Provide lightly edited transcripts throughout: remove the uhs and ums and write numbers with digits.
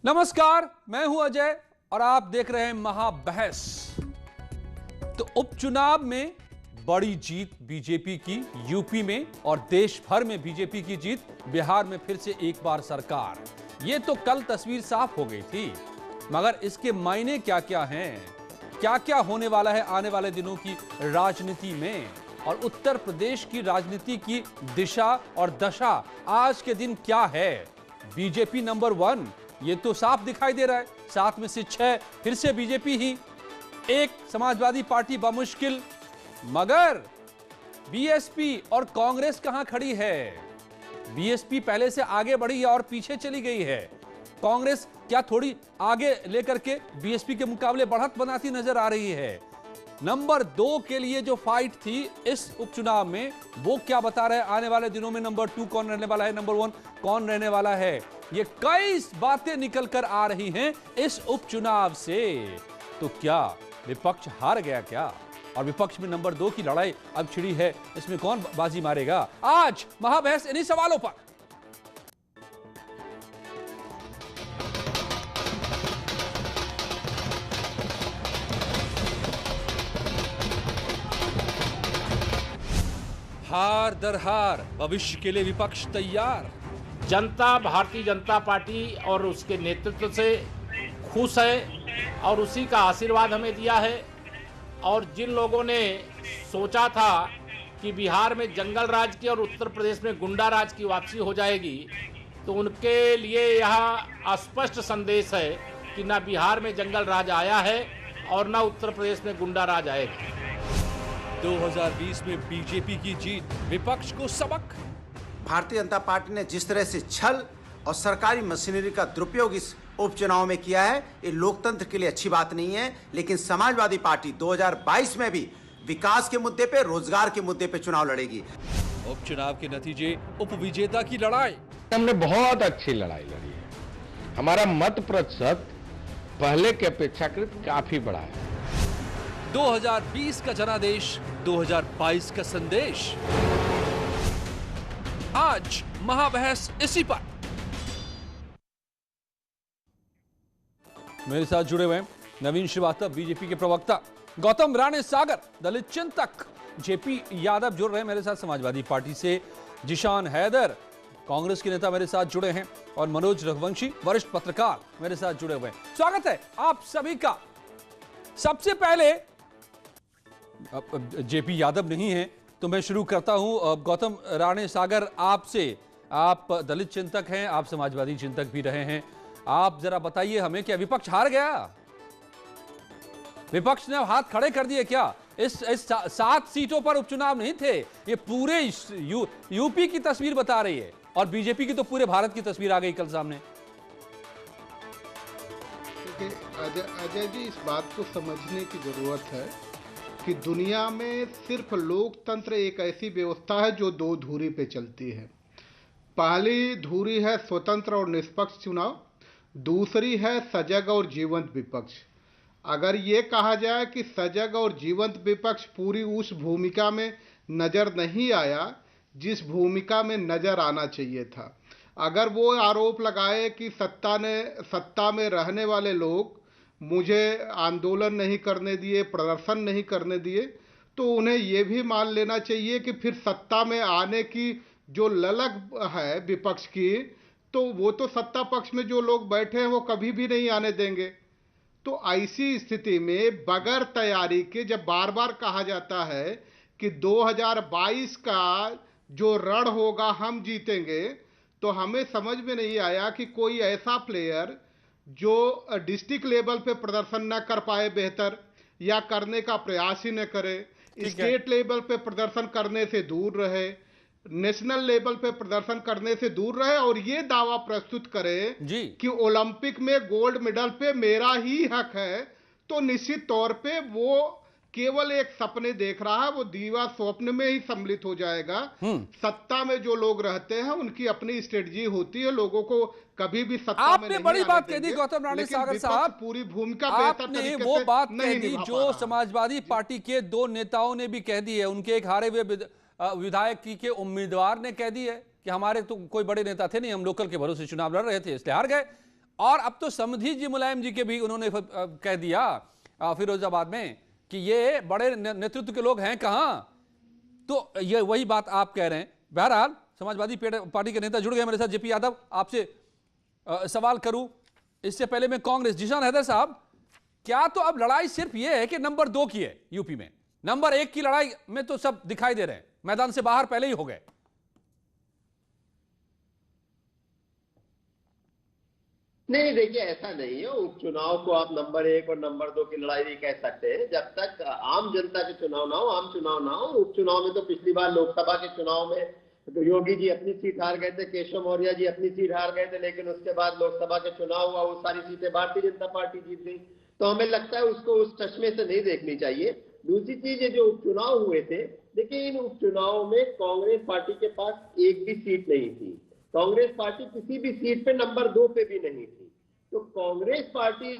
नमस्कार, मैं हूं अजय और आप देख रहे हैं महाबहस। तो उपचुनाव में बड़ी जीत बीजेपी की यूपी में और देश भर में बीजेपी की जीत, बिहार में फिर से एक बार सरकार। ये तो कल तस्वीर साफ हो गई थी, मगर इसके मायने क्या क्या हैं, क्या क्या होने वाला है आने वाले दिनों की राजनीति में, और उत्तर प्रदेश की राजनीति की दिशा और दशा आज के दिन क्या है। बीजेपी नंबर 1 ये तो साफ दिखाई दे रहा है, 7 में से 6 फिर से बीजेपी ही, एक समाजवादी पार्टी बमुश्किल। मगर बीएसपी और कांग्रेस कहां खड़ी है? बीएसपी पहले से आगे बढ़ी है और पीछे चली गई है। कांग्रेस क्या थोड़ी आगे लेकर के बीएसपी के मुकाबले बढ़त बनाती नजर आ रही है? नंबर 2 के लिए जो फाइट थी इस उपचुनाव में, वो क्या बता रहे हैं आने वाले दिनों में नंबर 2 कौन रहने वाला है, नंबर 1 कौन रहने वाला है? ये कई बातें निकल कर आ रही हैं इस उपचुनाव से। तो क्या विपक्ष हार गया क्या? और विपक्ष में नंबर 2 की लड़ाई अब छिड़ी है, इसमें कौन बाजी मारेगा? आज महाबहस इन्हीं सवालों पर। हार दर हार, भविष्य के लिए विपक्ष तैयार। जनता भारतीय जनता पार्टी और उसके नेतृत्व से खुश है और उसी का आशीर्वाद हमें दिया है। और जिन लोगों ने सोचा था कि बिहार में जंगल राज की और उत्तर प्रदेश में गुंडा राज की वापसी हो जाएगी, तो उनके लिए यह स्पष्ट संदेश है कि ना बिहार में जंगल राज आया है और ना उत्तर प्रदेश में गुंडा राज आएगा। 2020 में बीजेपी की जीत, विपक्ष को सबक। भारतीय जनता पार्टी ने जिस तरह से छल और सरकारी मशीनरी का दुरुपयोग इस उपचुनाव में किया है, ये लोकतंत्र के लिए अच्छी बात नहीं है। लेकिन समाजवादी पार्टी 2022 में भी विकास के मुद्दे पे, रोजगार के मुद्दे पे चुनाव लड़ेगी। उपचुनाव के नतीजे, उपविजेता की लड़ाई। हमने बहुत अच्छी लड़ाई लड़ी है। हमारा मत प्रतिशत पहले के अपेक्षाकृत काफी बढ़ा है। 2020 का जनादेश, 2022 का संदेश। आज महाबहस इसी पर। मेरे साथ जुड़े हुए हैं नवीन श्रीवास्तव बीजेपी के प्रवक्ता, गौतम राणे सागर दलित चिंतक, जेपी यादव जुड़ रहे हैं मेरे साथ समाजवादी पार्टी से, जिशान हैदर कांग्रेस के नेता मेरे साथ जुड़े हैं, और मनोज रघुवंशी वरिष्ठ पत्रकार मेरे साथ जुड़े हुए हैं। स्वागत है आप सभी का। सबसे पहले जेपी यादव नहीं है तो मैं शुरू करता हूं गौतम राणे सागर आपसे। आप दलित चिंतक हैं, आप समाजवादी चिंतक भी रहे हैं, आप जरा बताइए हमें, क्या विपक्ष हार गया? विपक्ष ने हाथ खड़े कर दिए क्या? इस 7 सीटों पर उपचुनाव नहीं थे, ये पूरे यूपी की तस्वीर बता रही है, और बीजेपी की तो पूरे भारत की तस्वीर आ गई कल सामने। अजय जी, इस बात को समझने की जरूरत है कि दुनिया में सिर्फ लोकतंत्र एक ऐसी व्यवस्था है जो 2 धुरी पे चलती है। पहली धुरी है स्वतंत्र और निष्पक्ष चुनाव, दूसरी है सजग और जीवंत विपक्ष। अगर ये कहा जाए कि सजग और जीवंत विपक्ष पूरी उस भूमिका में नजर नहीं आया जिस भूमिका में नजर आना चाहिए था, अगर वो आरोप लगाए कि सत्ता में रहने वाले लोग मुझे आंदोलन नहीं करने दिए, प्रदर्शन नहीं करने दिए, तो उन्हें यह भी मान लेना चाहिए कि फिर सत्ता में आने की जो ललक है विपक्ष की, तो वो तो सत्ता पक्ष में जो लोग बैठे हैं वो कभी भी नहीं आने देंगे। तो ऐसी स्थिति में बगैर तैयारी के जब बार बार कहा जाता है कि 2022 का जो रण होगा हम जीतेंगे, तो हमें समझ में नहीं आया कि कोई ऐसा प्लेयर जो डिस्ट्रिक्ट लेवल पे प्रदर्शन न कर पाए बेहतर, या करने का प्रयास ही न करे, स्टेट लेवल पे प्रदर्शन करने से दूर रहे, नेशनल लेवल पे प्रदर्शन करने से दूर रहे, और ये दावा प्रस्तुत करे कि ओलंपिक में गोल्ड मेडल पे मेरा ही हक है, तो निश्चित तौर पे वो केवल एक सपने देख रहा है, वो दीवा स्वप्न में ही सम्मिलित हो जाएगा। सत्ता में जो लोग रहते हैं उनकी अपनी स्ट्रेटजी होती है, लोगों को कभी भी सत्ता में नहीं बड़ी बात कह दी गौतम राणे सागर साहब, पूरी भूमिका बेहतर आपने तरीके वो से बात कह नहीं दी निभा जो पा रहा। समाजवादी पार्टी के 2 नेताओं ने भी कह दी है, उनके एक हारे हुए विधायक के उम्मीदवार ने कह दी है कि हमारे तो कोई बड़े नेता थे नहीं, हम लोकल के भरोसे चुनाव लड़ रहे थे इसलिए हार गए। और अब तो समधी जी मुलायम जी के भी उन्होंने कह दिया फिरोजाबाद में कि ये बड़े नेतृत्व के लोग हैं कहां। तो ये वही बात आप कह रहे हैं। बहरहाल समाजवादी पार्टी के नेता जुड़ गए मेरे साथ। जेपी यादव, आपसे सवाल करूं इससे पहले मैं कांग्रेस, जीशान हैदर साहब, क्या तो अब लड़ाई सिर्फ ये है कि नंबर 2 की है यूपी में? नंबर 1 की लड़ाई में तो सब दिखाई दे रहे हैं, मैदान से बाहर पहले ही हो गए। नहीं, देखिए ऐसा नहीं है। उपचुनाव को आप नंबर 1 और नंबर 2 की लड़ाई नहीं कह सकते हैं जब तक आम जनता के चुनाव ना हो, आम चुनाव ना हो। उपचुनाव में तो पिछली बार लोकसभा के चुनाव में तो योगी जी अपनी सीट हार गए थे, केशव मौर्य जी अपनी सीट हार गए थे, लेकिन उसके बाद लोकसभा के चुनाव हुआ, वो सारी सीटें भारतीय जनता पार्टी जीत गई। तो हमें लगता है उसको उस चश्मे से नहीं देखनी चाहिए। दूसरी चीज, ये जो उपचुनाव हुए थे, देखिए इन उपचुनाव में कांग्रेस पार्टी के पास एक भी सीट नहीं थी। कांग्रेस पार्टी किसी भी सीट पे नंबर 2 पे भी नहीं थी। तो कांग्रेस पार्टी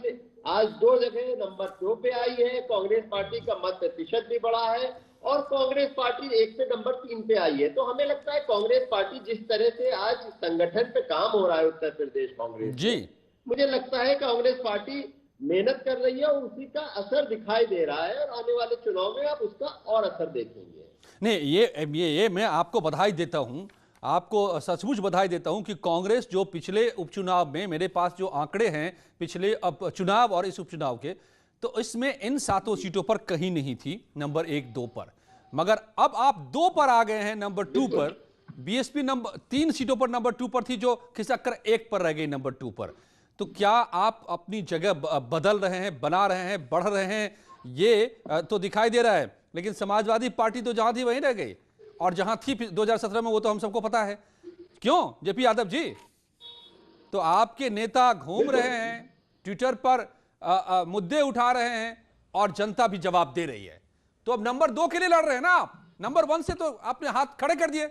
आज 2 जगह नंबर 2 पे आई है। कांग्रेस पार्टी का मत प्रतिशत भी बढ़ा है और कांग्रेस पार्टी 1 से नंबर 3 पे आई है। तो हमें लगता है कांग्रेस पार्टी जिस तरह से आज संगठन पे काम हो रहा है उत्तर प्रदेश कांग्रेस जी, मुझे लगता है कांग्रेस पार्टी मेहनत कर रही है और उसी का असर दिखाई दे रहा है और आने वाले चुनाव में आप उसका और असर देखेंगे। नहीं, ये मैं आपको बधाई देता हूं, आपको सचमुच बधाई देता हूं कि कांग्रेस जो पिछले उपचुनाव में, मेरे पास जो आंकड़े हैं पिछले चुनाव और इस उपचुनाव के, तो इसमें इन 7 सीटों पर कहीं नहीं थी नंबर 1, 2 पर, मगर अब आप 2 पर आ गए हैं, नंबर 2 पर। बीएसपी नंबर 3 सीटों पर नंबर 2 पर थी, जो खिसक कर 1 पर रह गई नंबर 2 पर। तो क्या आप अपनी जगह बदल रहे हैं, बना रहे हैं, बढ़ रहे हैं, ये तो दिखाई दे रहा है। लेकिन समाजवादी पार्टी तो जहां थी वहीं रह गई, और जहां थी 2017 में वो तो हम सबको पता है क्यों, जेपी यादव जी। तो आपके नेता घूम रहे हैं ट्विटर पर, मुद्दे उठा रहे हैं और जनता भी जवाब दे रही है। तो अब नंबर 2 के लिए लड़ रहे हैं ना आप? नंबर 1 से तो आपने हाथ खड़े कर दिए।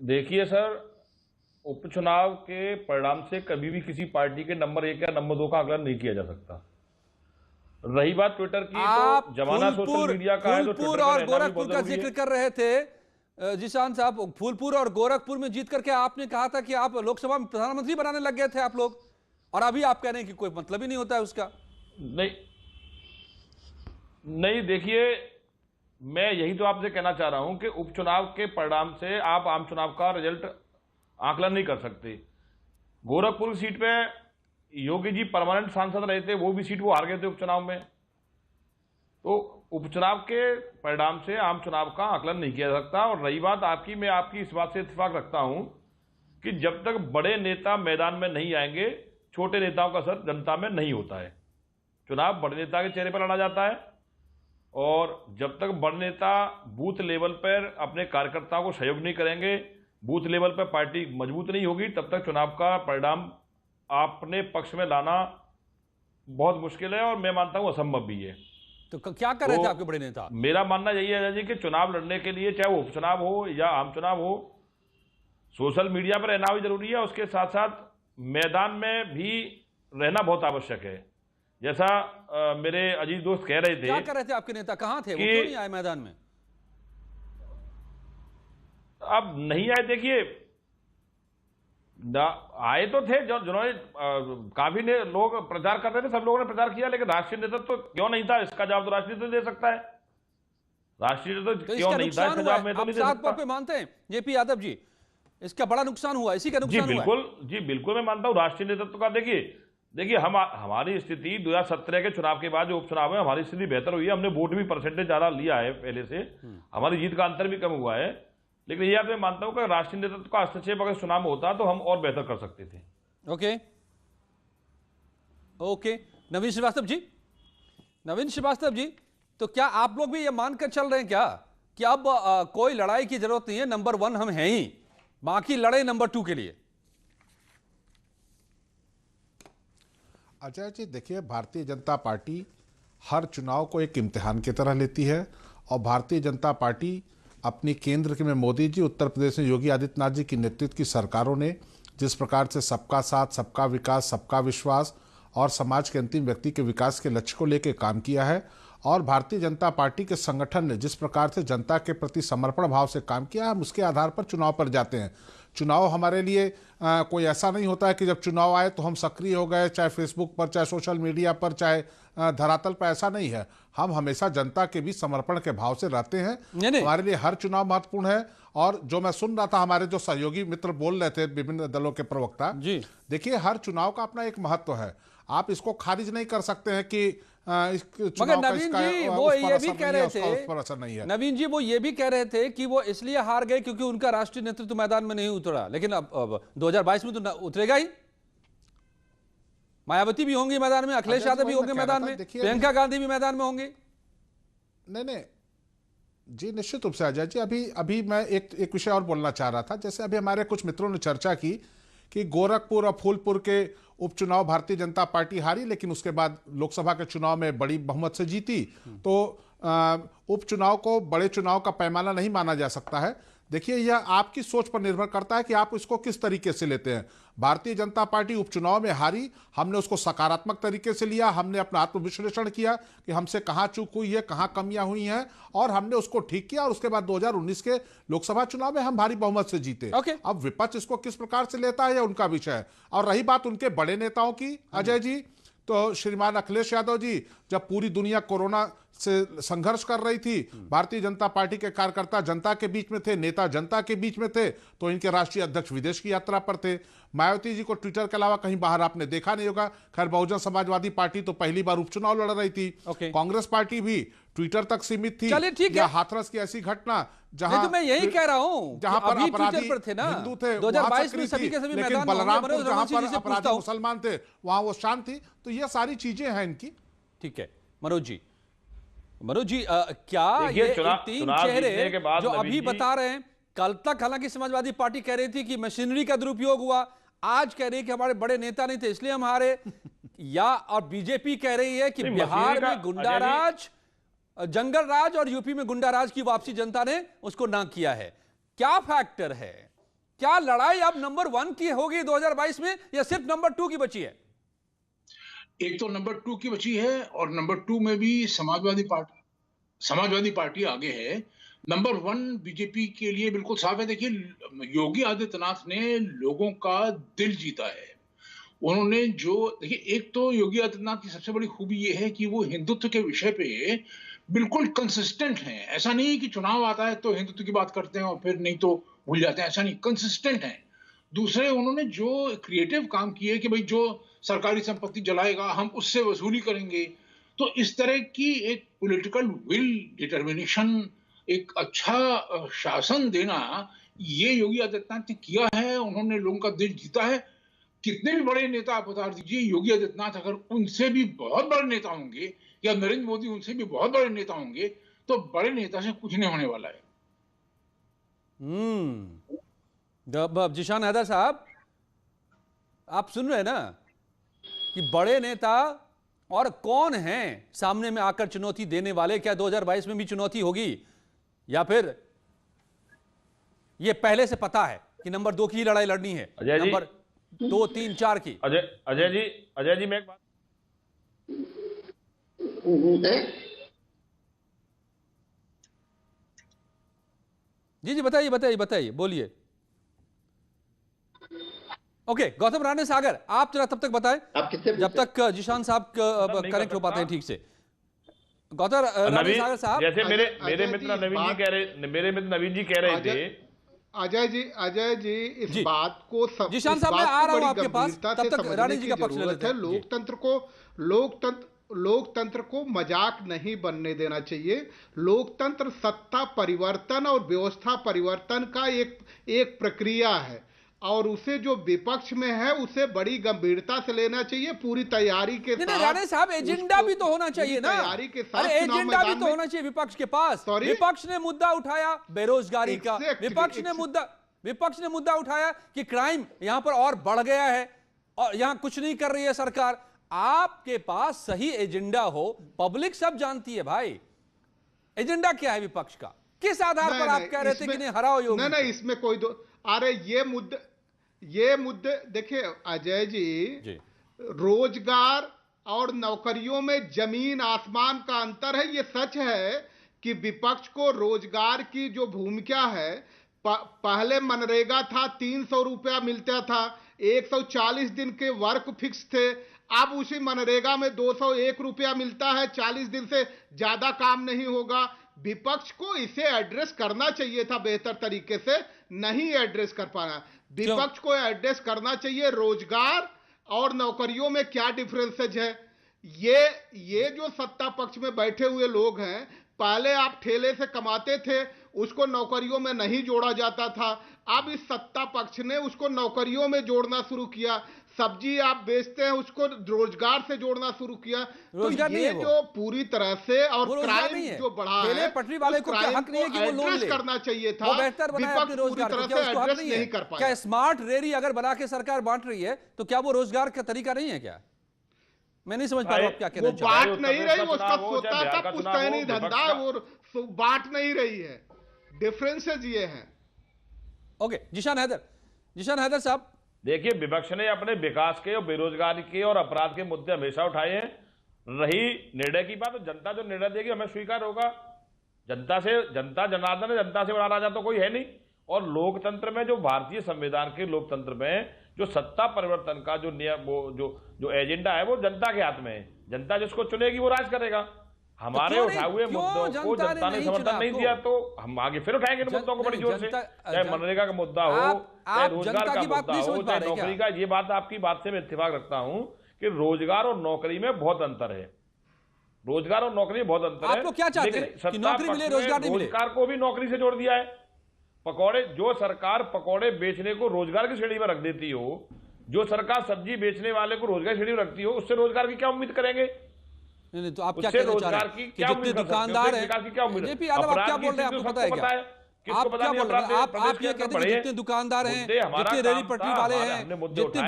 देखिए सर, उपचुनाव के परिणाम से कभी भी किसी पार्टी के नंबर 1 या नंबर 2 का आकलन नहीं किया जा सकता। रही बात ट्विटर की, तो जमाना सोशल मीडिया का है, तो फूलपुर और गोरखपुर का जिक्र कर रहे थे जीशान साहब। फूलपुर और गोरखपुर में जीत करके आपने कहा था कि आप लोकसभा में प्रधानमंत्री बनाने लग गए थे आप लोग, और अभी आप कह रहे हैं कि कोई मतलब ही नहीं होता है उसका। नहीं, देखिए मैं यही तो आपसे कहना चाह रहा हूं कि उपचुनाव के परिणाम से आप आम चुनाव का रिजल्ट आकलन नहीं कर सकते। गोरखपुर सीट पे योगी जी परमानेंट सांसद रहे थे, वो भी सीट वो हार गए थे उपचुनाव में। तो उपचुनाव के परिणाम से आम चुनाव का आकलन नहीं किया जा सकता। और रही बात आपकी, मैं आपकी इस बात से इत्तेफाक रखता हूं कि जब तक बड़े नेता मैदान में नहीं आएंगे, छोटे नेताओं का असर जनता में नहीं होता है। चुनाव बड़े नेता के चेहरे पर लड़ा जाता है, और जब तक बड़े नेता बूथ लेवल पर अपने कार्यकर्ताओं को सहयोग नहीं करेंगे, बूथ लेवल पर पार्टी मजबूत नहीं होगी, तब तक चुनाव का परिणाम अपने पक्ष में लाना बहुत मुश्किल है, और मैं मानता हूं असंभव भी है। तो क्या कर रहे थे आपके बड़े नेता? मेरा मानना यही है जी कि चुनाव लड़ने के लिए, चाहे वो उपचुनाव हो या आम चुनाव हो, सोशल मीडिया पर रहना भी जरूरी है, उसके साथ साथ मैदान में भी रहना बहुत आवश्यक है। जैसा मेरे अजीज दोस्त कह रहे थे, क्या कर रहे थे आपके नेता, कहां थे, वो क्यों नहीं आए मैदान में? अब नहीं आए, देखिए आए तो थे, जिन्होंने काफी लोग प्रचार कर रहे थे, सब लोगों ने प्रचार किया, लेकिन राष्ट्रीय नेतृत्व तो क्यों नहीं था, इसका जवाब तो राष्ट्रीय नेतृत्व दे सकता है। राष्ट्रीय नेतृत्व क्यों नहीं था, इसका जवाब मैं तो नहीं दे सकता। आप पे मानते हैं जेपी यादव जी, इसका बड़ा नुकसान हुआ, इसी का नुकसान हुआ? जी बिल्कुल मैं मानता हूं राष्ट्रीय नेतृत्व का। देखिए हमारी स्थिति 2017 के चुनाव के बाद जो उपचुनाव है, हमारी स्थिति बेहतर हुई है। हमने वोट भी परसेंटेज ज्यादा लिया है पहले से, हमारी जीत का अंतर भी कम हुआ है। लेकिन यह मैं मानता हूं कि राष्ट्रीय नेतृत्व का हस्तक्षेप अगर चुनाव में होता तो हम और बेहतर कर सकते थे। ओके नवीन श्रीवास्तव जी, तो क्या आप लोग भी ये मानकर चल रहे हैं क्या कि अब कोई लड़ाई की जरूरत नहीं है, नंबर 1 हम हैं ही, बाकी लड़े नंबर 2 के लिए? अजय जी देखिए, भारतीय जनता पार्टी हर चुनाव को एक इम्तिहान की तरह लेती है, और भारतीय जनता पार्टी अपनी केंद्र में मोदी जी, उत्तर प्रदेश में योगी आदित्यनाथ जी की नेतृत्व की सरकारों ने जिस प्रकार से सबका साथ, सबका विकास, सबका विश्वास और समाज के अंतिम व्यक्ति के विकास के लक्ष्य को लेकर काम किया है, और भारतीय जनता पार्टी के संगठन ने जिस प्रकार से जनता के प्रति समर्पण भाव से काम किया, हम उसके आधार पर चुनाव पर जाते हैं। चुनाव हमारे लिए कोई ऐसा नहीं होता है कि जब चुनाव आए तो हम सक्रिय हो गए, चाहे फेसबुक पर, चाहे सोशल मीडिया पर, चाहे धरातल पर। ऐसा नहीं है। हम हमेशा जनता के बीच समर्पण के भाव से रहते हैं। हमारे लिए हर चुनाव महत्वपूर्ण है। और जो मैं सुन रहा था, हमारे जो सहयोगी मित्र बोल रहे थे, विभिन्न दलों के प्रवक्ता जी, देखिए हर चुनाव का अपना एक महत्व है। आप इसको खारिज नहीं कर सकते हैं कि मगर नवीन जी वो ये भी कह रहे थे, असर नहीं है। नवीन जी वो ये भी कह रहे थे कि वो इसलिए हार गए क्योंकि उनका राष्ट्रीय नेतृत्व मैदान में नहीं उतरा। लेकिन अब 2022 में तो उतरेगा ही। मायावती भी होंगी मैदान में, अखिलेश यादव भी होंगे मैदान में, प्रियंका गांधी भी मैदान में होंगे। नहीं जी, निश्चित रूप से अजय जी। अभी मैं एक विषय और बोलना चाह रहा था। जैसे अभी हमारे कुछ मित्रों ने चर्चा की कि गोरखपुर और फूलपुर के उपचुनाव भारतीय जनता पार्टी हारी, लेकिन उसके बाद लोकसभा के चुनाव में बड़ी बहुमत से जीती। तो उपचुनाव को बड़े चुनाव का पैमाना नहीं माना जा सकता है। देखिए, यह आपकी सोच पर निर्भर करता है कि आप इसको किस तरीके से लेते हैं। भारतीय जनता पार्टी उपचुनाव में हारी, हमने उसको सकारात्मक तरीके से लिया। हमने अपना आत्मविश्लेषण किया कि हमसे कहां चूक हुई है, कहां कमियां हुई हैं, और हमने उसको ठीक किया। और उसके बाद 2019 के लोकसभा चुनाव में हम भारी बहुमत से जीते। अब विपक्ष इसको किस प्रकार से लेता है, यह उनका विषय है। और रही बात उनके बड़े नेताओं की, अजय जी, तो श्रीमान अखिलेश यादव जी, जब पूरी दुनिया कोरोना से संघर्ष कर रही थी, भारतीय जनता पार्टी के कार्यकर्ता जनता के बीच में थे, नेता जनता के बीच में थे, तो इनके राष्ट्रीय अध्यक्ष विदेश की यात्रा पर थे। मायावती जी को ट्विटर के अलावा कहीं बाहर आपने देखा नहीं होगा। खैर, बहुजन समाजवादी पार्टी तो पहली बार उपचुनाव लड़ रही थी। कांग्रेस पार्टी भी ट्विटर तक सीमित थी। चलिए ठीक है। हाथरस की ऐसी घटना जहां, तो मैं यही कह रहा हूं, जहां पर अपराधी हिंदू थे, 2022 में सभी के सभी लेकिन बलरामपुर जहां पर अपराधी मुसलमान थे, वहां वो शांत थी। तो ये सारी चीजें हैं इनकी। ठीक है मनोज जी, क्या ये तीन चेहरे जो अभी बता रहे हैं, कल तक हालांकि समाजवादी पार्टी कह रही थी कि मशीनरी का दुरुपयोग हुआ, आज कह रही है कि हमारे बड़े नेता नहीं थे इसलिए हम हारे, या और बीजेपी कह रही है कि बिहार में गुंडाराज, जंगल राज और यूपी में गुंडाराज की वापसी जनता ने उसको ना किया है। क्या फैक्टर है? क्या लड़ाई अब नंबर 1 की होगी 2022 में, या सिर्फ नंबर 2 की बची है? एक तो नंबर 2 की बची है, और नंबर 2 में भी समाजवादी पार्टी आगे है। नंबर 1 बीजेपी के लिए बिल्कुल साफ है। देखिए, योगी आदित्यनाथ ने लोगों का दिल जीता है। उन्होंने जो, देखिए, एक तो योगी आदित्यनाथ की सबसे बड़ी खूबी यह है कि वो हिंदुत्व के विषय पे बिल्कुल कंसिस्टेंट हैं। ऐसा नहीं है कि चुनाव आता है तो हिंदुत्व की बात करते हैं और फिर नहीं तो भूल जाते हैं, ऐसा नहीं, कंसिस्टेंट हैं। दूसरे, उन्होंने जो क्रिएटिव काम किए कि भाई जो सरकारी संपत्ति जलाएगा हम उससे वसूली करेंगे, तो इस तरह की एक पॉलिटिकल विल, डिटर्मिनेशन, एक अच्छा शासन देना, ये योगी आदित्यनाथ ने किया है। उन्होंने लोगों का दिल जीता है। कितने भी बड़े नेता आप बता दीजिए, योगी आदित्यनाथ अगर उनसे भी बहुत बड़े नेता होंगे, या नरेंद्र मोदी उनसे भी बहुत बड़े नेता होंगे, तो बड़े नेता से कुछ नहीं होने वाला है। जिशान हैदर साहब, आप सुन रहे हैं ना कि बड़े नेता और कौन हैं सामने में आकर चुनौती देने वाले? क्या 2022 में भी चुनौती होगी, या फिर ये पहले से पता है कि नंबर 2 की ही लड़ाई लड़नी है, नंबर 2, 3, 4 की? अजय जी मैं एक बात, जी बताइए बोलिए। ओके, गौतम राणे सागर, आप जरा तब तक बताएं जब तक जिशान साहब कनेक्ट हो पाते हैं ठीक से। गौतम राणे सागर साहब, जैसे मेरे मित्र नवीन जी कह रहे थे, अजय जी इस बात को सब, जिशान साहब मैं आ रहा हूं आपके पास, तब तक राणे जी का पक्ष ले लेते हैं। लोकतंत्र को मजाक नहीं बनने देना चाहिए। लोकतंत्र सत्ता परिवर्तन और व्यवस्था परिवर्तन का एक प्रक्रिया है, और उसे जो विपक्ष में है उसे बड़ी गंभीरता से लेना चाहिए, पूरी तैयारी के साथ। राणे साहब, एजेंडा भी तो होना चाहिए ना, तैयारी के साथ। एजेंडा भी तो होना चाहिए विपक्ष के पास। विपक्ष ने मुद्दा उठाया बेरोजगारी का, विपक्ष ने मुद्दा उठाया कि क्राइम यहां पर और बढ़ गया है और यहां कुछ नहीं कर रही है सरकार। आपके पास सही एजेंडा हो, पब्लिक सब जानती है भाई, एजेंडा क्या है विपक्ष का, किस आधार पर आप कह रहे थे कि नहीं हराओ योगी? नहीं, इसमें कोई अरे ये मुद्दे देखिए अजय जी, रोजगार और नौकरियों में जमीन आसमान का अंतर है। ये सच है कि विपक्ष को रोजगार की जो भूमिका है, पहले मनरेगा था, 300 रुपया मिलता था, 140 दिन के वर्क फिक्स थे। अब उसी मनरेगा में 201 रुपया मिलता है, 40 दिन से ज्यादा काम नहीं होगा। विपक्ष को इसे एड्रेस करना चाहिए था बेहतर तरीके से, नहीं एड्रेस कर पाना। विपक्ष को एड्रेस करना चाहिए रोजगार और नौकरियों में क्या डिफरेंसेज है। ये जो सत्ता पक्ष में बैठे हुए लोग हैं, पहले आप ठेले से कमाते थे, उसको नौकरियों में नहीं जोड़ा जाता था। अब इस सत्ता पक्ष ने उसको नौकरियों में जोड़ना शुरू किया। सब्जी आप बेचते हैं, उसको रोजगार से जोड़ना शुरू किया। तो ये जो पूरी तरह से और क्राइम जो बढ़ा है, पटरी वाले को क्या हक नहीं है कि वो लोन ले? करना चाहिए था। विपक्ष पूरी तरह से एड्रेस नहीं कर पाया। क्या स्मार्ट रेहड़ी अगर बना के सरकार बांट रही है तो क्या वो रोजगार का तरीका नहीं है क्या? मैं नहीं समझ पा रहा हूं क्या कहना चाह रहे हैं। बांट नहीं रही, वो उसका स्वतः का पुश्तैनी धंधा है, वो बांट नहीं रही है। डिफरेंसेस ये हैं। ओके, जिशान हैदर साहब, देखिए, विपक्ष ने अपने विकास के और बेरोजगारी के और अपराध के मुद्दे हमेशा उठाए हैं। रही निर्णय की बात, तो जनता जो निर्णय देगी हमें स्वीकार होगा। जनता जनार्दन है, जनता से बड़ा राजा तो कोई है नहीं। और लोकतंत्र में, जो भारतीय संविधान के लोकतंत्र में जो सत्ता परिवर्तन का जो नियम, जो एजेंडा है, वो जनता के हाथ में है। जनता जिसको चुनेगी वो राज करेगा। हमारे उठाए हुए मुद्दों को जनता ने समर्थन नहीं दिया, तो हम आगे फिर उठाएंगे इन मुद्दों को बड़ी जोर से। चाहे मनरेगा का मुद्दा हो, चाहे रोजगार का मुद्दा हो, चाहे नौकरी का। ये बात, आपकी बात से मैं इत्तेफाक रखता हूं कि रोजगार और नौकरी में बहुत अंतर है। रोजगार और नौकरी में बहुत अंतर है। आप लोग क्या चाहते हैं कि नौकरी मिले, रोजगार नहीं मिले? रोजगार को भी नौकरी से जोड़ दिया है। पकौड़े, जो सरकार पकौड़े बेचने को रोजगार की श्रेणी में रख देती हो, जो सरकार सब्जी बेचने वाले को रोजगार की श्रेणी में रखती हो, उससे रोजगार की क्या उम्मीद करेंगे? नहीं, तो आप क्या कहना चाह रहे हैं कि जितने दुकानदार हैं, जेपी यादव आप क्या बोल रहे हैं, आपको पता है क्या? आप क्या बोल रहे हैं? आप ये कहते हैं जितने दुकानदार हैं, जितने रेहड़ी पटरी वाले हैं, जितने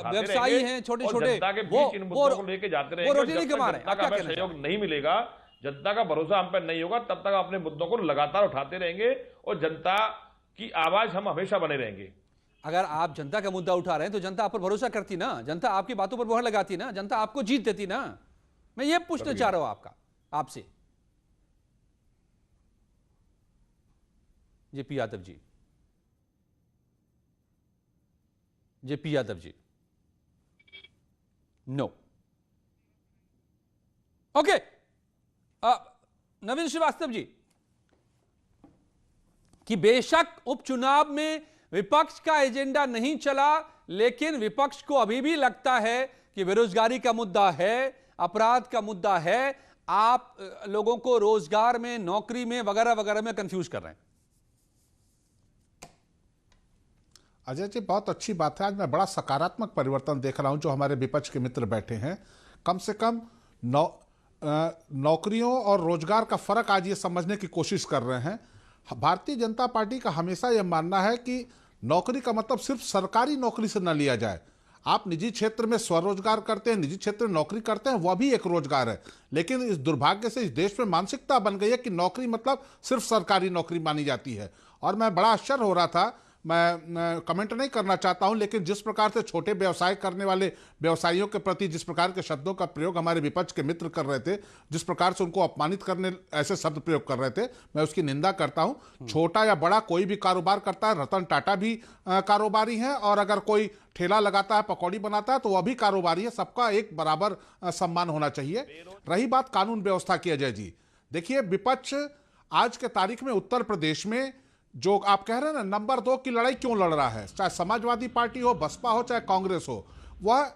व्यवसायी हैं छोटे छोटे, वो लेके जाते रहे, वो रोटी नहीं कमा रहे हैं। जनता का सहयोग नहीं मिलेगा, जनता का भरोसा हम पर नहीं होगा, तब तक अपने मुद्दों को लगातार उठाते रहेंगे और जनता की आवाज हम हमेशा बने रहेंगे। अगर आप जनता का मुद्दा उठा रहे हैं तो जनता आप पर भरोसा करती ना, जनता आपकी बातों पर मोहर लगाती ना, जनता आपको जीत देती ना। मैं ये पूछना चाह रहा हूं आपसे JP Yadav ji, no. Okay, नवीन श्रीवास्तव जी, कि बेशक उपचुनाव में विपक्ष का एजेंडा नहीं चला, लेकिन विपक्ष को अभी भी लगता है कि बेरोजगारी का मुद्दा है, अपराध का मुद्दा है, आप लोगों को रोजगार में, नौकरी में, वगैरह वगैरह में कंफ्यूज कर रहे हैं। अजय जी, बहुत अच्छी बात है। आज मैं बड़ा सकारात्मक परिवर्तन देख रहा हूं। जो हमारे विपक्ष के मित्र बैठे हैं, कम से कम नौकरियों और रोजगार का फर्क आज ये समझने की कोशिश कर रहे हैं। भारतीय जनता पार्टी का हमेशा यह मानना है कि नौकरी का मतलब सिर्फ सरकारी नौकरी से न लिया जाए। आप निजी क्षेत्र में स्वरोजगार करते हैं, निजी क्षेत्र में नौकरी करते हैं, वह भी एक रोजगार है। लेकिन इस दुर्भाग्य से इस देश में मानसिकता बन गई है कि नौकरी मतलब सिर्फ सरकारी नौकरी मानी जाती है। और मैं बड़ा आश्चर्य हो रहा था, मैं कमेंट नहीं करना चाहता हूं, लेकिन जिस प्रकार से छोटे व्यवसाय करने वाले व्यवसायियों के प्रति जिस प्रकार के शब्दों का प्रयोग हमारे विपक्ष के मित्र कर रहे थे, जिस प्रकार से उनको अपमानित करने ऐसे शब्द प्रयोग कर रहे थे, मैं उसकी निंदा करता हूं। छोटा या बड़ा कोई भी कारोबार करता है, रतन टाटा भी कारोबारी हैं, और अगर कोई ठेला लगाता है, पकौड़ी बनाता है, तो वह भी कारोबारी है। सबका एक बराबर सम्मान होना चाहिए। रही बात कानून व्यवस्था की, अजय जी, देखिए, विपक्ष आज के तारीख में उत्तर प्रदेश में जो आप कह रहे हैं ना, नंबर 2 की लड़ाई क्यों लड़ रहा है, चाहे समाजवादी पार्टी हो, बसपा हो, चाहे कांग्रेस हो, वह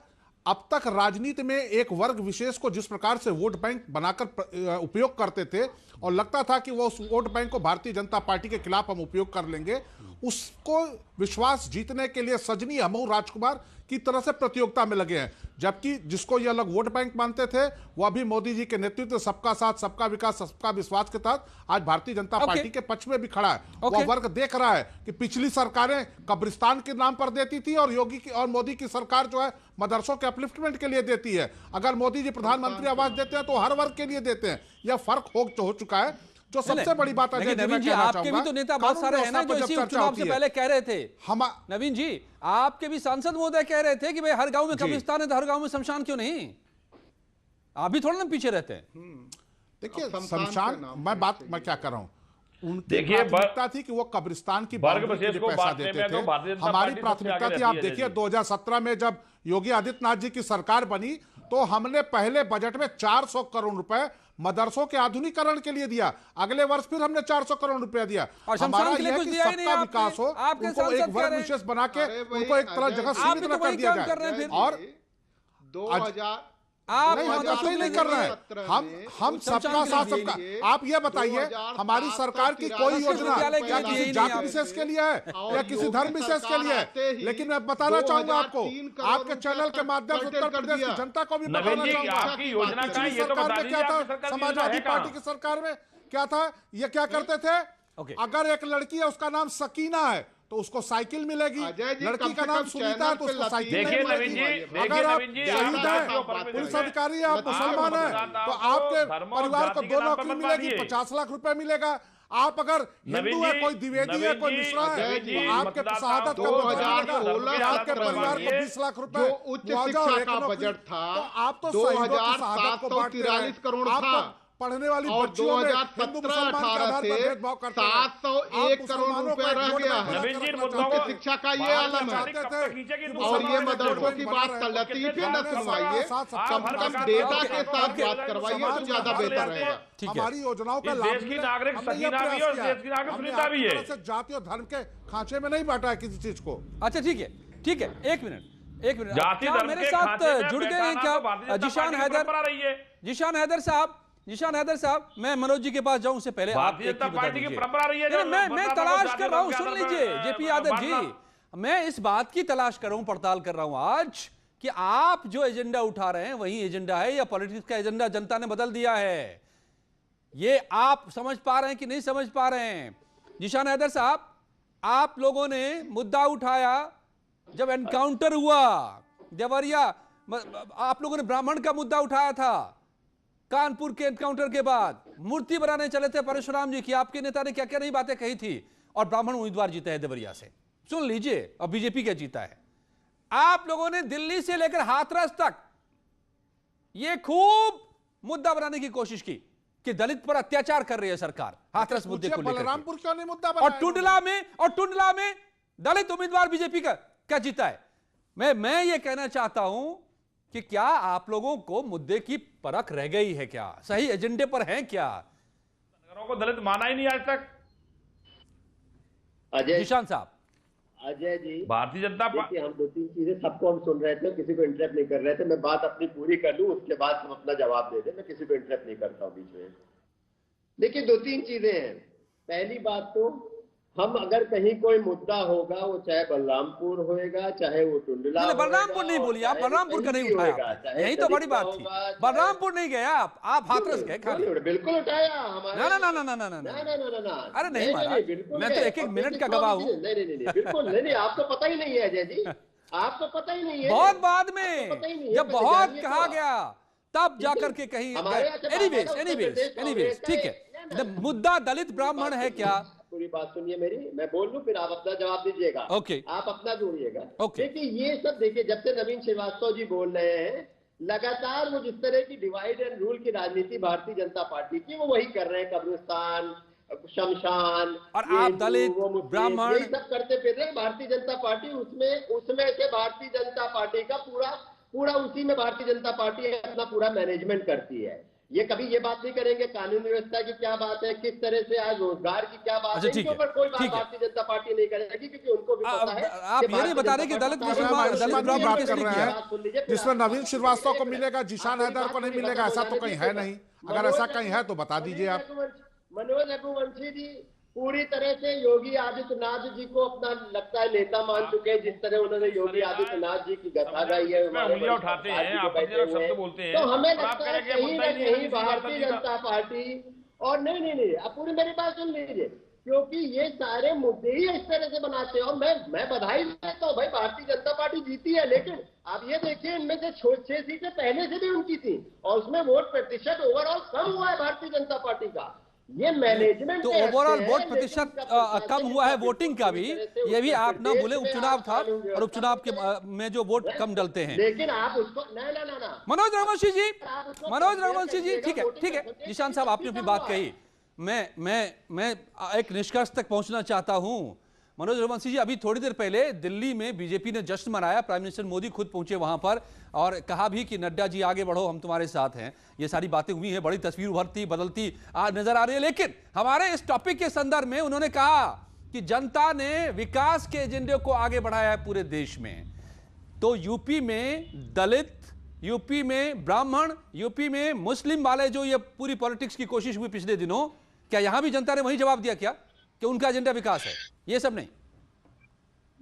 अब तक राजनीति में एक वर्ग विशेष को जिस प्रकार से वोट बैंक बनाकर उपयोग करते थे और लगता था कि वो उस वोट बैंक को भारतीय जनता पार्टी के खिलाफ हम उपयोग कर लेंगे, उसको विश्वास जीतने के लिए सजनी हमऊ राजकुमार की तरह से प्रतियोगिता में लगे हैं। जबकि जिसको ये अलग वोट बैंक मानते थे, वह भी मोदी जी के नेतृत्व, सबका साथ, सबका विकास, सबका विश्वास के तहत आज भारतीय जनता पार्टी के पक्ष में भी खड़ा है। वह वर्ग देख रहा है कि पिछली सरकारें कब्रिस्तान के नाम पर देती थी और योगी की और मोदी की सरकार जो है मदरसों के अपलिफ्टमेंट के लिए देती है। अगर मोदी जी प्रधानमंत्री आवास देते हैं तो हर वर्ग के लिए देते हैं। यह फर्क हो चुका है। जो सबसे बड़ी बात है, नवीन जी, आपके भी तो नेता बहुत सारे हैं ना जो इसी उपचुनाव से पहले कह रहे थे। नवीन जी, आपके भी सांसद महोदय कह रहे थे कि भाई हर गांव में कब्रिस्तान है तो हर गांव में शमशान क्यों नहीं? आप भी थोड़ा ना पीछे रहते हैं। देखिए, शमशान, मैं क्या कर रहा हूं, उनकी देखिए, प्राथमिकता थी कि वो कब्रिस्तान की वर्ग बाउंड्री के विशेष लिए को पैसा बांटने देते में तो थे। भारतीय जनता हमारी पार्टी सबसे प्राथमिकता आगे थी, आप रहती है देखिए जी। 2017 में जब योगी आदित्यनाथ जी की सरकार बनी तो हमने पहले बजट में 400 करोड़ रुपए मदरसों के आधुनिकीकरण के लिए दिया, अगले वर्ष फिर हमने 400 करोड़ रुपया दिया। और शमशान हमारा के लिए यह कुछ है कि दिया ही नहीं सबका आपने। विकास हो, आपके उनको सांसद एक कह वर्ग रहे हैं। विशेष बना के अरे भाई, उनको एक तरह अजय जगह जी, सीमित आप भी तो न कर वही दिया काम कर रहे हैं जाए। फिर। और 2000 आप नहीं, हम मदरसों ऐसा ही नहीं के कर रहे लिए- हैं। हम उच्च सबका शिक्षा साथ के लिए सबका। आप ये बताइए, 2007 हमारी सरकार की कोई तक योजना विश्वविद्यालय के क्या लिए दिए किसी ही जाति नहीं विशेष के लिए है और या किसी योगी धर्म विशेष के सरकार लिए आते है? ही लेकिन मैं बताना चाहूंगा आपको, 2003 करोड़ आपके चैनल के माध्यम से उत्तर कर प्रदेश की दिया। जनता को भी नवीन बताना जी, चाहूंगा, आपकी योजना का पिछली ये तो सरकार बता में दीजिए, क्या आपकी था, सरकार की समाजवादी योजना है पार्टी की कहाँ? सरकार में क्या था, ये क्या करते थे, ओके। अगर एक लड़की है उसका नाम सकीना है तो उसको साइकिल मिलेगी, अजय जी, लड़की कम का से नाम कम सुनीता है चैनल तो पे उसको साइकिल लतीफ देखिए नहीं नवीन जी, मिलेगी। देखिए अगर आप नवीन जी, शहीद आप हैं, के ऊपर पे पुलिस चले गए। अधिकारी है, आप लतीफ मुसलमान हैं, मतदाताओं तो को आपके धर्म और परिवार को जाति के 2 नाम पर नौकरी मत मिलेगी, बांटिए। 50 लाख रुपए मिलेगा। आप अगर हिंदू है, कोई द्विवेदी है, कोई मिश्रा है, तो आपके शहादत का बदला मिलेगा। 2016 आपके परिवार को 20 लाख रुपए जो उच्च मुआवजा और शिक्षा एक का नौकरी। बजट था, तो आप तो शहीदों की शहादत को बांटते रहे। 743 करोड़ आप था। तो पढ़ने वाली और बच्चियों में हिंदू 2017-18 मुसलमान के आधार पर से भेदभाव करते रहे। 701 आप करोड़ मुसलमानों को रुपए एक रह वोट गया बैंक है। बना के नवीन जी, रखना मुद्दों चाहते को- थे। शिक्षा का ये बाहर आलम है। चाहते थे कब तक खींचेगी कि तो और ये मुसलमान मदरसों की बना बात रहे हैं। लतीफ ही न कितने सुनवाइए, साथ कम सबका से कम साथ डेटा ओके, के साथ ओके, बात करवाइए तो ज्यादा बेहतर रहेगा। ठीक है। हमारी योजनाओं का इस लाभ देश की मिले, नागरिक हमने ये सकीना भी प्रयास है और किया। देश की नागरिक हमने सुनीता भी आपकी है। तरह से जाति और धर्म के खांचे में नहीं बांटा है किसी चीज को। अच्छा ठीक है, ठीक है, एक मिनट। जाति क्या धर्म मेरे के साथ खांचे में जुड़ गए हैं बैठाना तो भारतीय क्या जनता जिशान पार्टी की हैदर? परंपरा रही है। जिशान हैदर साहब, मैं मनोज जी के पास जाऊं उससे पहले आप भारतीय एक जनता चीज बता पार्टी की दीजिए। परंपरा रही है नहीं, जो मैं मतदाताओं को तलाश जाति कर रहा हूं, धर्म के सुन आधार लीजिए पर जेपी यादव बांटना। जी, मैं इस बात की तलाश कर रहा हूं, पड़ताल कर रहा हूं आज कि आप जो एजेंडा उठा रहे हैं वही एजेंडा है या पॉलिटिक्स का एजेंडा जनता ने बदल दिया है, ये आप समझ पा रहे हैं कि नहीं समझ पा रहे हैं? जिशान हैदर साहब, आप लोगों ने मुद्दा उठाया जब एनकाउंटर हुआ देवरिया, आप लोगों ने ब्राह्मण का मुद्दा उठाया था कानपुर के एनकाउंटर के बाद, मूर्ति बनाने चले थे परशुराम जी की, आपके नेता ने क्या क्या नहीं बातें कही थी, और ब्राह्मण उम्मीदवार जीते हैं देवरिया से। सुन लीजिए, और बीजेपी क्या जीता है। आप लोगों ने दिल्ली से लेकर हाथरस तक ये खूब मुद्दा बनाने की कोशिश की कि दलित पर अत्याचार कर रही है सरकार, हाथरस मुद्दे को लेकर के। बलरामपुर क्यों नहीं मुद्दा और बनाया? टुंडला में दलित उम्मीदवार बीजेपी का क्या जीता है। मैं ये कहना चाहता हूं कि क्या आप लोगों को मुद्दे की परख रह गई है, क्या सही एजेंडे पर हैं क्या? नगरों को दलित माना ही नहीं आज तक। निशान साहब, अजय जी, भारतीय जनता पार्टी, देखिए हम 2-3 चीजें सबको हम सुन रहे थे, किसी को इंटरप्ट नहीं कर रहे थे। मैं बात अपनी पूरी कर लूं, उसके बाद हम अपना जवाब दे दें। मैं किसी को इंटरप्ट नहीं करता हूं बीच में। देखिए 2-3 चीजें हैं। पहली बात तो हम अगर कहीं कोई मुद्दा होगा, वो चाहे बलरामपुर होएगा, चाहे वो टुंडला होएगा, बलरामपुर नहीं बोलिए आप, बलरामपुर का नहीं उठाया, यही तो बड़ी बात थी। बलरामपुर नहीं गया आप हाथरस गए खाली। बिल्कुल उठाया हमारे। ना, अरे नहीं महाराज, मैं तो एक मिनट का गवाह हूँ। नहीं, बिल्कुल नहीं, आपको पता ही नहीं है अजय जी, आपको पता ही नहीं है। बहुत बाद में जब बहुत कहा गया तब जाकर के कहीं। एनीवेज ठीक है, मुद्दा दलित ब्राह्मण है क्या? पूरी बात सुनिए मेरी, मैं बोल लूं फिर आप अपना जवाब दीजिएगा। ओके, आप अपना जोड़िएगा। ओके। देखिए ये सब देखिए, जब से नवीन श्रीवास्तव जी बोल रहे हैं, लगातार वो जिस तरह की डिवाइड एंड रूल की राजनीति भारतीय जनता पार्टी की, वो वही कर रहे हैं। कब्रिस्तान, शमशान, और आप दलित ब्राह्मण यही सब करते फिर रहे भारतीय जनता पार्टी। उसमें से भारतीय जनता पार्टी का पूरा उसी में भारतीय जनता पार्टी अपना पूरा मैनेजमेंट करती है। ये कभी ये बात नहीं करेंगे कानून व्यवस्था की क्या बात है, किस तरह से आज रोजगार की क्या बात है, इनके ऊपर कोई बात भारतीय जनता पार्टी नहीं करेगी, क्योंकि उनको भी पता है। आप ये नहीं बता रहे कि दलित मुसलमान की बात कर रहे हैं जिसमें नवीन श्रीवास्तव को मिलेगा, जिशान हैदर को नहीं मिलेगा, ऐसा तो कहीं है नहीं। अगर ऐसा कहीं है तो बता दीजिए आप। मनोज रघुवंशी जी पूरी तरह से योगी आदित्यनाथ जी को अपना लगता है नेता मान चुके हैं। जिस तरह उन्होंने योगी आदित्यनाथ जी की गाथा गाई है, उंगलियां उठाते हैं, आप शब्द बोलते हैं, तो हमें लगता है कहीं ना कहीं भारतीय जनता पार्टी और नहीं, आप पूरी मेरी बात सुन लीजिए, क्योंकि ये सारे मुद्दे ही इस तरह से बनाते हैं। और मैं बधाई देता हूँ भाई, भारतीय जनता पार्टी जीती है, लेकिन आप ये देखिए इनमें से 6 सीटें पहले से भी उनकी थी, और उसमें वोट प्रतिशत ओवरऑल कम हुआ है भारतीय जनता पार्टी का। ये मैनेजमेंट तो ओवरऑल वोट प्रतिशत कम हुआ है वोटिंग का भी, ये भी आप ना बोले। उपचुनाव था और उपचुनाव के में जो वोट कम डलते हैं, लेकिन आप उसको ना मनोज रघुवंशी जी, ठीक है, जिशान साहब आपने अपनी बात कही, मैं एक निष्कर्ष तक पहुंचना चाहता हूं। मनोज रघुवंशी जी, अभी थोड़ी देर पहले दिल्ली में बीजेपी ने जश्न मनाया, प्राइम मिनिस्टर मोदी खुद पहुंचे वहां पर और कहा भी कि नड्डा जी आगे बढ़ो, हम तुम्हारे साथ हैं। ये सारी बातें हुई हैं, बड़ी तस्वीर उभरती बदलती नजर आ रही है। लेकिन हमारे इस टॉपिक के संदर्भ में उन्होंने कहा कि जनता ने विकास के एजेंडे को आगे बढ़ाया है पूरे देश में। तो यूपी में दलित, यूपी में ब्राह्मण, यूपी में मुस्लिम वाले जो ये पूरी पॉलिटिक्स की कोशिश हुई पिछले दिनों, क्या यहां भी जनता ने वही जवाब दिया क्या कि उनका एजेंडा विकास है? ये सब नहीं।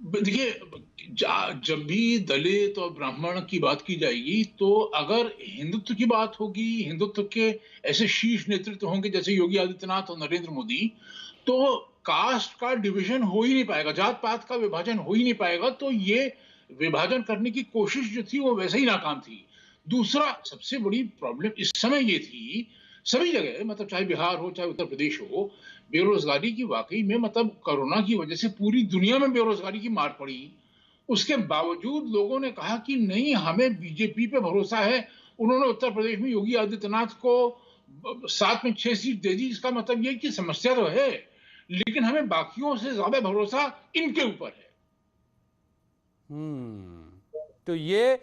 देखिए, जब भी दलित और ब्राह्मण की बात की जाएगी तो अगर हिंदुत्व की बात होगी, हिंदुत्व के ऐसे शीर्ष नेतृत्व होंगे जैसे योगी आदित्यनाथ और नरेंद्र मोदी, तो कास्ट का डिवीजन हो ही नहीं पाएगा, जात पात का विभाजन हो ही नहीं पाएगा। तो ये विभाजन करने की कोशिश जो थी वो वैसे ही नाकाम थी। दूसरा सबसे बड़ी प्रॉब्लम इस समय ये थी, सभी जगह, मतलब चाहे बिहार हो चाहे उत्तर प्रदेश हो, बेरोजगारी की वाकई में, मतलब कोरोना की वजह से पूरी दुनिया में बेरोजगारी की मार पड़ी। उसके बावजूद लोगों ने कहा कि नहीं, हमें बीजेपी पे भरोसा है। उन्होंने उत्तर प्रदेश में योगी आदित्यनाथ को 7 में 6 सीट दे दी। इसका मतलब ये कि समस्या तो है, लेकिन हमें बाकियों से ज्यादा भरोसा इनके ऊपर है। तो ये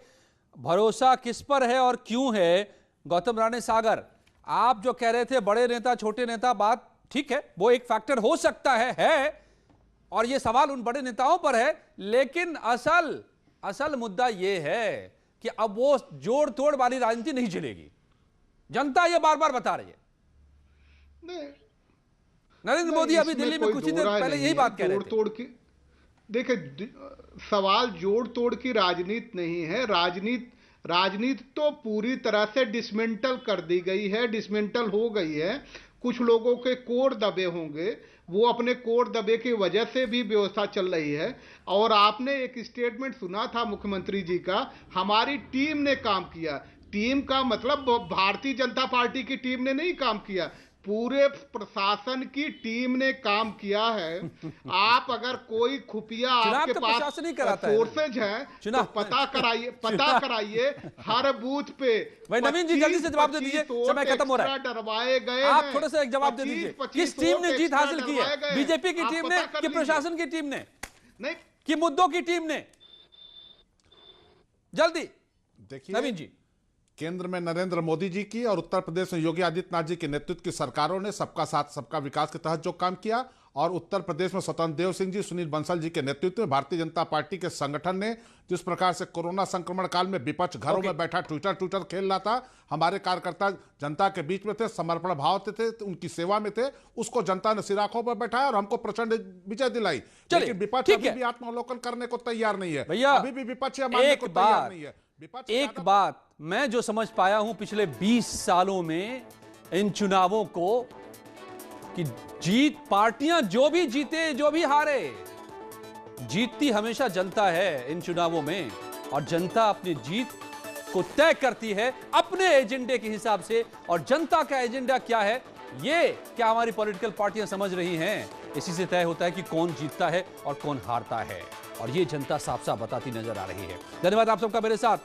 भरोसा किस पर है और क्यों है? गौतम राणे सागर, आप जो कह रहे थे बड़े नेता छोटे नेता, बात ठीक है, वो एक फैक्टर हो सकता है और ये सवाल उन बड़े नेताओं पर है। लेकिन असल मुद्दा ये है कि अब वो जोड़ तोड़ वाली राजनीति नहीं चलेगी। जनता ये बार बार बता रही है। नरेंद्र मोदी अभी दिल्ली में कुछ ही देर पहले यही बात कह रहे थे। तोड़ की, देखिए, सवाल जोड़ तोड़ की राजनीति नहीं है। राजनीति तो पूरी तरह से डिसमेंटल कर दी गई है, डिसमेंटल हो गई है। कुछ लोगों के कोर दबे होंगे, वो अपने कोर दबे की वजह से भी व्यवस्था चल रही है। और आपने एक स्टेटमेंट सुना था मुख्यमंत्री जी का, हमारी टीम ने काम किया। टीम का मतलब भारतीय जनता पार्टी की टीम ने नहीं काम किया, पूरे प्रशासन की टीम ने काम किया है। आप अगर कोई खुफिया आपके पास सोर्सेज हैं तो पता कराइए हर बूथ पे। भाई नवीन जी, जल्दी से जवाब दे दीजिए, समय खत्म हो रहा है। डरवाए गए, आप थोड़ा सा एक जवाब दे दीजिए। किस टीम ने जीत हासिल की है? बीजेपी की टीम ने कि प्रशासन की टीम ने, नहीं कि मुद्दों की टीम ने? जल्दी देखिए, नवीन जी, केंद्र में नरेंद्र मोदी जी की और उत्तर प्रदेश में योगी आदित्यनाथ जी के नेतृत्व की सरकारों ने सबका साथ सबका विकास के तहत जो काम किया, और उत्तर प्रदेश में स्वतंत्र देव सिंह जी, सुनील बंसल जी के नेतृत्व में भारतीय जनता पार्टी के संगठन ने जिस प्रकार से कोरोना संक्रमण काल में विपक्ष घरों में बैठा ट्विटर खेल रहा था, हमारे कार्यकर्ता जनता के बीच में थे, समर्पण भाव थे, उनकी सेवा में थे, उसको जनता ने सिराखों पर बैठाया और हमको प्रचंड विजय दिलाई। लेकिन विपक्ष अभी भी आत्मावलोकन करने को तैयार नहीं है। अभी भी विपक्ष मानने को तैयार नहीं है। एक बात मैं जो समझ पाया हूं पिछले 20 सालों में इन चुनावों को, कि जीत, पार्टियां जो भी जीते जो भी हारे, जीतती हमेशा जनता है इन चुनावों में। और जनता अपनी जीत को तय करती है अपने एजेंडे के हिसाब से। और जनता का एजेंडा क्या है, ये क्या हमारी पॉलिटिकल पार्टियां समझ रही हैं? इसी से तय होता है कि कौन जीतता है और कौन हारता है। और ये जनता साफ साफ बताती नजर आ रही है। धन्यवाद आप सबका मेरे साथ